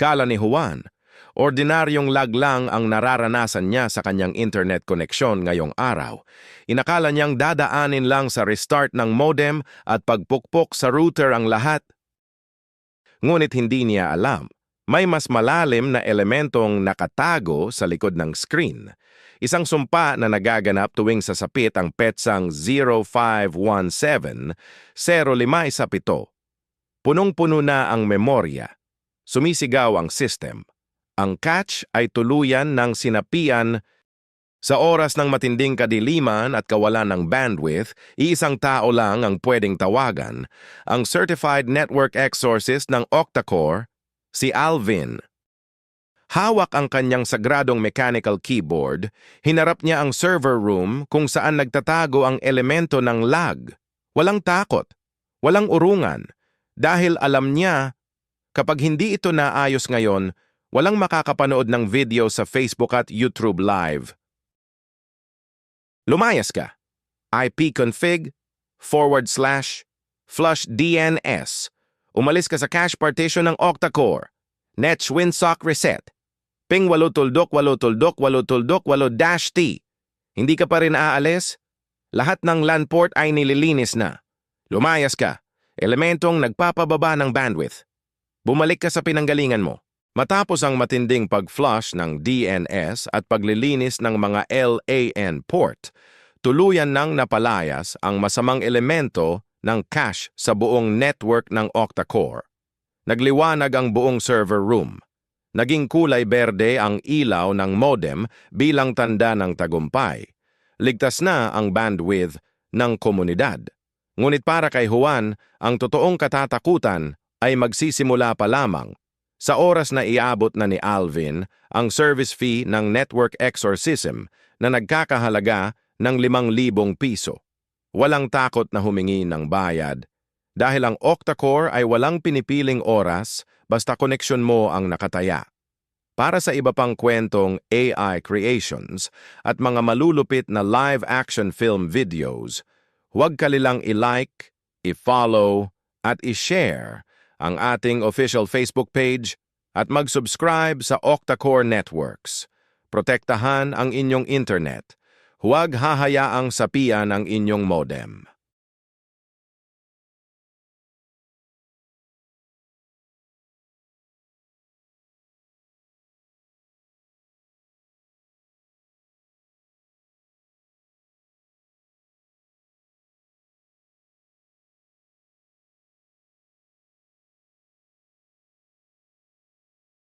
Kala ni Juan, ordinaryong lag lang ang nararanasan niya sa kanyang internet koneksyon ngayong araw. Inakala niyang dadaanin lang sa restart ng modem at pagpukpok sa router ang lahat. Ngunit hindi niya alam, may mas malalim na elementong nakatago sa likod ng screen. Isang sumpa na nagaganap tuwing sasapit ang petsang 0517-0517. Punong-puno na ang memorya. Sumisigaw ang system. Ang catch ay tuluyan ng sinapian. Sa oras ng matinding kadiliman at kawalan ng bandwidth, iisang tao lang ang pwedeng tawagan, ang Certified Network Exorcist ng Octa-Core, si Alvin. Hawak ang kanyang sagradong mechanical keyboard, hinarap niya ang server room kung saan nagtatago ang elemento ng lag. Walang takot, walang urungan, dahil alam niya, kapag hindi ito naayos ngayon, walang makakapanood ng video sa Facebook at YouTube Live. Lumayas ka. ipconfig/flush DNS. Umalis ka sa cache partition ng Octa-Core. Net-Winsock reset. Ping 8-8-8-8-8-8-T. Hindi ka pa rin aalis? Lahat ng LAN port ay nililinis na. Lumayas ka. Elementong nagpapababa ng bandwidth. Bumalik ka sa pinanggalingan mo. Matapos ang matinding pag-flush ng DNS at paglilinis ng mga LAN port, tuluyan nang napalayas ang masamang elemento ng cache sa buong network ng Octa-Core. Nagliwanag ang buong server room. Naging kulay berde ang ilaw ng modem bilang tanda ng tagumpay. Ligtas na ang bandwidth ng komunidad. Ngunit para kay Juan, ang totoong katatakutan ay magsisimula pa lamang. Sa oras na iabot na ni Alvin ang service fee ng network exorcism na nagkakahalaga ng 5,000 piso. Walang takot na humingi ng bayad dahil ang Octa-Core ay walang pinipiling oras basta koneksyon mo ang nakataya. Para sa iba pang kwentong AI creations at mga malulupit na live-action film videos, huwag kalilang i-like, i-follow, at i-share ang ating official Facebook page at mag-subscribe sa Octa-Core Networks. Protektahan ang inyong internet. Huwag hahayaang sapian ang inyong modem.